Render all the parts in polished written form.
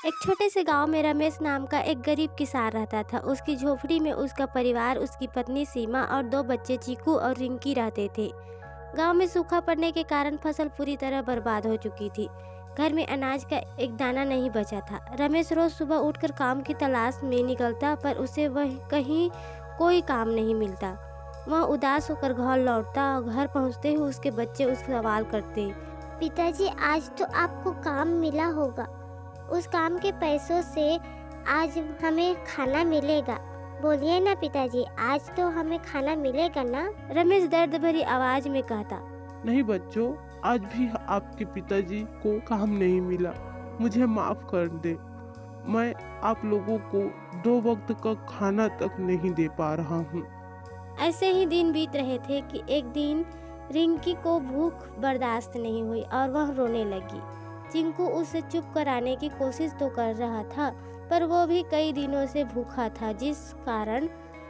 एक छोटे से गांव में रमेश नाम का एक गरीब किसान रहता था। उसकी झोपड़ी में उसका परिवार, उसकी पत्नी सीमा और दो बच्चे चीकू और रिंकी रहते थे। गांव में सूखा पड़ने के कारण फसल पूरी तरह बर्बाद हो चुकी थी। घर में अनाज का एक दाना नहीं बचा था। रमेश रोज सुबह उठकर काम की तलाश में निकलता, पर उसे वह कहीं कोई काम नहीं मिलता। वह उदास होकर घर लौटता और घर पहुंचते ही उसके बच्चे उससे सवाल करते। पिताजी, आज तो आपको काम मिला होगा। उस काम के पैसों से आज हमें खाना मिलेगा। बोलिए ना पिताजी, आज तो हमें खाना मिलेगा ना? रमेश दर्द भरी आवाज में कहता। नहीं बच्चों, आज भी आपके पिताजी को काम नहीं मिला। मुझे माफ कर दे। मैं आप लोगों को 2 वक्त का खाना तक नहीं दे पा रहा हूँ। ऐसे ही दिन बीत रहे थे कि एक दिन रिंकी को भूख बर्दाश्त नहीं हुई और वह रोने लगी। चिंकू उसे चुप कराने की कोशिश तो कर रहा था, पर वो भी कई दिनों से भूखा था, जिस कारण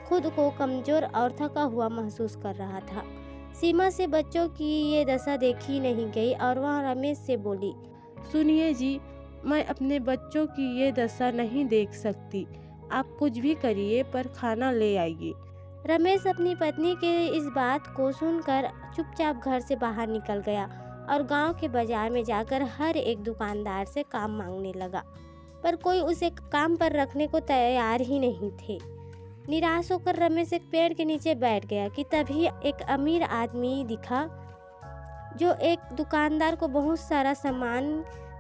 खुद को कमजोर और थका हुआ महसूस कर रहा था। सीमा से बच्चों की ये दशा देखी नहीं गई और वह रमेश से बोली, सुनिए जी, मैं अपने बच्चों की ये दशा नहीं देख सकती। आप कुछ भी करिए, पर खाना ले आइए। रमेश अपनी पत्नी के इस बात को सुनकर चुपचाप घर से बाहर निकल गया और गांव के बाजार में जाकर हर एक दुकानदार से काम मांगने लगा, पर कोई उसे काम पर रखने को तैयार ही नहीं थे। निराश होकर रमेश एक पेड़ के नीचे बैठ गया कि तभी एक अमीर आदमी दिखा, जो एक दुकानदार को बहुत सारा सामान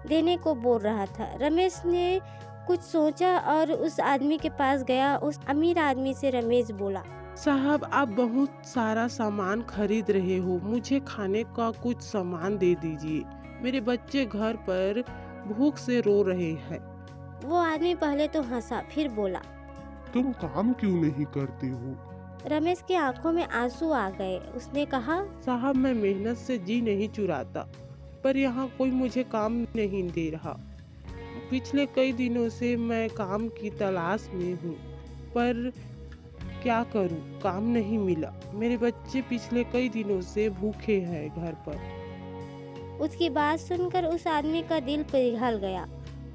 देने को बोल रहा था। रमेश ने कुछ सोचा और उस आदमी के पास गया। उस अमीर आदमी से रमेश बोला, साहब, आप बहुत सारा सामान खरीद रहे हो, मुझे खाने का कुछ सामान दे दीजिए। मेरे बच्चे घर पर भूख से रो रहे हैं। वो आदमी पहले तो हंसा, फिर बोला, तुम काम क्यों नहीं करते हो? रमेश की आंखों में आंसू आ गए। उसने कहा, साहब, मैं मेहनत से जी नहीं चुराता, पर यहाँ कोई मुझे काम नहीं दे रहा। पिछले कई दिनों से मैं काम की तलाश में हूँ, पर क्या करूँ, काम नहीं मिला। मेरे बच्चे पिछले कई दिनों से भूखे हैं घर पर। उसकी बात सुनकर उस आदमी का दिल पिघल गया।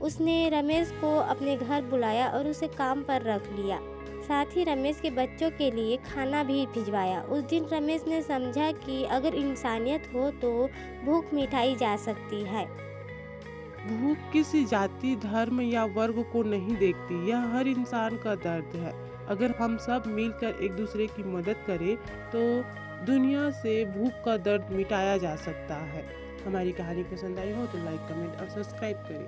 उसने रमेश को अपने घर बुलाया और उसे काम पर रख लिया। साथ ही रमेश के बच्चों के लिए खाना भी भिजवाया। उस दिन रमेश ने समझा कि अगर इंसानियत हो तो भूख मिटाई जा सकती है। भूख किसी जाति, धर्म या वर्ग को नहीं देखती। यह हर इंसान का दर्द है। अगर हम सब मिलकर एक दूसरे की मदद करें तो दुनिया से भूख का दर्द मिटाया जा सकता है। हमारी कहानी पसंद आई हो तो लाइक, कमेंट और सब्सक्राइब करें।